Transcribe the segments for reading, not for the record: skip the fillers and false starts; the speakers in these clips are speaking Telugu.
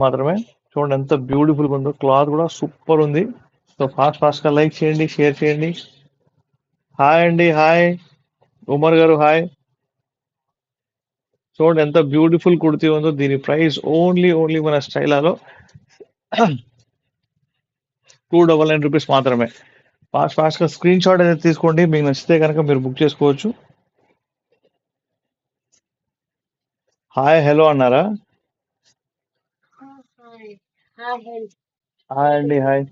మాత్రమే. చూడండి ఎంత బ్యూటిఫుల్‌గా ఉందో. క్లాత్ కూడా సూపర్ ఉంది. సో ఫాస్ట్‌గా లైక్ చేయండి, షేర్ చేయండి. హాయ్ అండి. హాయ్. ఉమర్ గారు హాయ్. చూడండి ఎంత బ్యూటిఫుల్ కుర్తీ ఉందో. దీని ప్రైస్ ఓన్లీ మన స్టైలాలో ₹299 మాత్రమే. ఫాస్ట్‌గా స్క్రీన్ షాట్ అనేది తీసుకోండి. మీకు నచ్చితే కనుక మీరు బుక్ చేసుకోవచ్చు. హాయ్, హలో అన్నారా? హాయ్ అండి. Hi.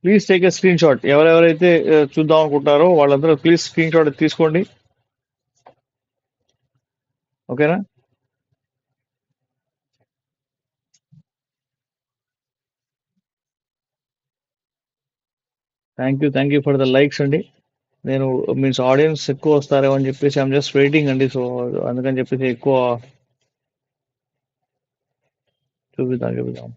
Please take a screen shot. ఎవరెవరైతే చూద్దాం అనుకుంటారో వాళ్ళందరూ ప్లీజ్ స్క్రీన్ షాట్ తీసుకోండి. ఓకేనా? Thank you for the likes అండి. నేను మీన్స్ ఆడియన్స్ ఎక్కువ వస్తారేమో అని చెప్పేసి ఐఎమ్ జస్ట్ వెయిటింగ్ అండి. సో అందుకని చెప్పేసి ఎక్కువ చూపిద్దాం.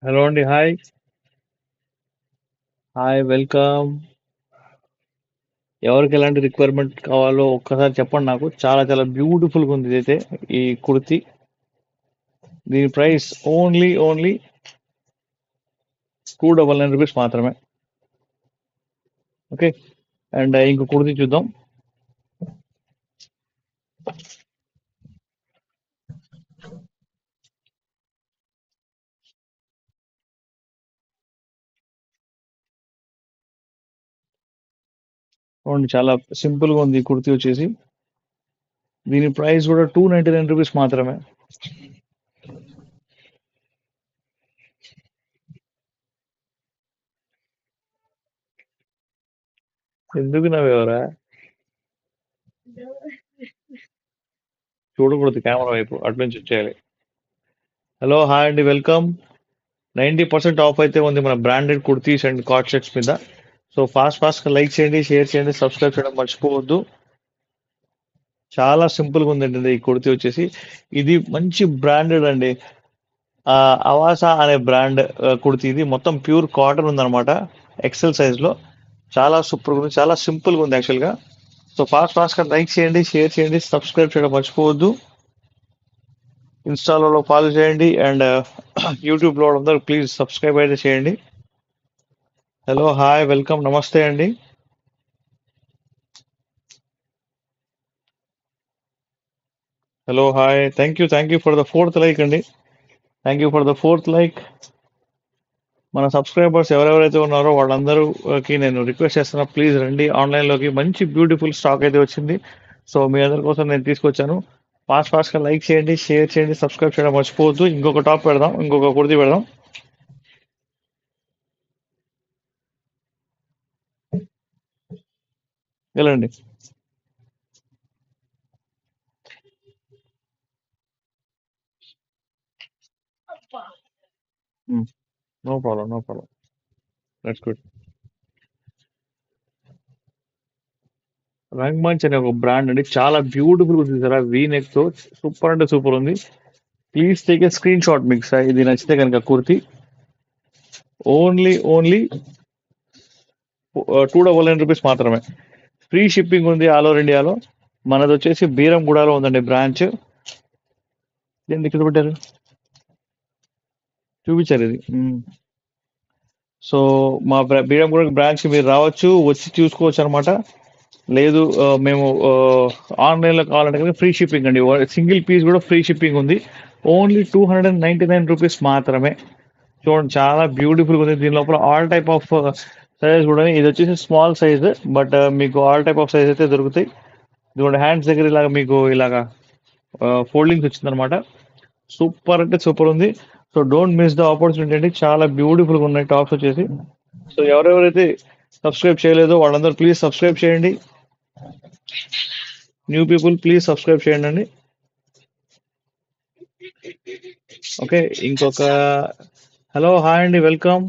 హలో అండి. హాయ్. Hi, welcome. ఎవరికి ఎలాంటి రిక్వైర్మెంట్ కావాలో ఒక్కసారి చెప్పండి నాకు. చాలా చాలా బ్యూటిఫుల్గా ఉంది ఇదైతే ఈ కుర్తి. దీని ప్రైస్ ఓన్లీ ₹299 మాత్రమే. ఓకే. అండ్ ఇంకో కుర్తి చూద్దాం. చూడండి చాలా సింపుల్ గా ఉంది ఈ కుర్తి వచ్చేసి. దీని ప్రైస్ కూడా ₹299 మాత్రమే. ఎందుకు నవ్వేవరా? చూడకూడదు కెమెరా వైపు, అటు నుంచి వచ్చేయాలి. హలో, హాయ్ అండి, వెల్కమ్. 90% ఆఫ్ అయితే ఉంది మన branded kurtis and card sets మీద. సో ఫాస్ట్గా లైక్ చేయండి, షేర్ చేయండి, సబ్స్క్రైబ్ చేయడం మర్చిపోవద్దు. చాలా సింపుల్ గా ఉందండి ఈ కుర్తీ వచ్చేసి. ఇది మంచి బ్రాండెడ్ అండి. అవాసా అనే బ్రాండ్ కుర్తీ. ఇది మొత్తం ప్యూర్ కాటన్ ఉందన్నమాట. ఎక్సెల్ సైజ్ లో. చాలా సూపర్ ఉంది, చాలా సింపుల్ గా ఉంది యాక్చువల్ గా. సో ఫాస్ట్గా లైక్ చేయండి, షేర్ చేయండి, సబ్స్క్రైబ్ చేయడం మర్చిపోవద్దు. ఇన్స్టాలో ఫాలో చేయండి అండ్ యూట్యూబ్ లో అందరూ ప్లీజ్ సబ్స్క్రైబ్ అయితే చేయండి. హలో, హాయ్, వెల్కమ్, నమస్తే అండి. Hello, hi, thank you for the fourth like అండి. Thank you for the fourth like. మన సబ్స్క్రైబర్స్ ఎవరెవరైతే ఉన్నారో వాళ్ళందరూకి నేను రిక్వెస్ట్ చేస్తున్నా, ప్లీజ్ రండి ఆన్లైన్ లోకి. మంచి బ్యూటిఫుల్ స్టాక్ అయితే వచ్చింది. సో మీ అందరి కోసం నేను తీసుకొచ్చాను. ఫాస్ట్గా లైక్ చేయండి, షేర్ చేయండి, సబ్స్క్రైబ్ చేయడం మర్చిపోవద్దు. ఇంకొక టాప్ పెడదాం, ఇంకొక కుర్తి పెడదాం. వెళ్ళండి. No problem. That's good. Rang అనే ఒక బ్రాండ్ అండి. చాలా బ్యూటిఫుల్ ఉంది సార్. వీ నెక్ తో సూపర్ అంటే సూపర్ ఉంది. Please take a screenshot మీకు ఇది నచ్చితే కనుక కుర్తి. ఓన్లీ ₹299 మాత్రమే. ఫ్రీ షిప్పింగ్ ఉంది ఆల్ ఓవర్ ఇండియాలో. మనది వచ్చేసి బీరంగూడలో ఉందండి బ్రాంచ్. ఎందుకు ఇక్కడ పెట్టారు? చూపించారు ఇది. సో మా బీరంగూడ బ్రాంచ్ కి మీరు రావచ్చు, వచ్చి చూసుకోవచ్చు అనమాట. లేదు మేము ఆన్లైన్ లో కావాలంటే కనుక ఫ్రీ షిప్పింగ్ అండి. సింగిల్ పీస్ కూడా ఫ్రీ షిప్పింగ్ ఉంది. ఓన్లీ ₹299 మాత్రమే. చూడండి చాలా బ్యూటిఫుల్ గా ఉంది. దీని లోపల ఆల్ టైప్ ఆఫ్ సైజెస్ కూడా ఉన్నాయి. ఇది వచ్చేసి స్మాల్ సైజ్, బట్ మీకు ఆల్ టైప్ ఆఫ్ సైజ్ అయితే దొరుకుతాయి. ఇదిగోండి హ్యాండ్స్ దగ్గర ఇలాగా మీకు ఇలాగా ఫోల్డింగ్స్ వచ్చిందనమాట. సూపర్ అంటే సూపర్ ఉంది. So don't miss the opportunity అండి. చాలా బ్యూటిఫుల్ గా ఉన్నాయి టాప్స్ వచ్చేసి. సో ఎవరెవరైతే సబ్స్క్రైబ్ చేయలేదో వాళ్ళందరూ ప్లీజ్ సబ్స్క్రైబ్ చేయండి. న్యూ పీపుల్ ప్లీజ్ సబ్స్క్రైబ్ చేయండి అండి. ఓకే. ఇంకొక హలో హాయ్ అండి వెల్కమ్.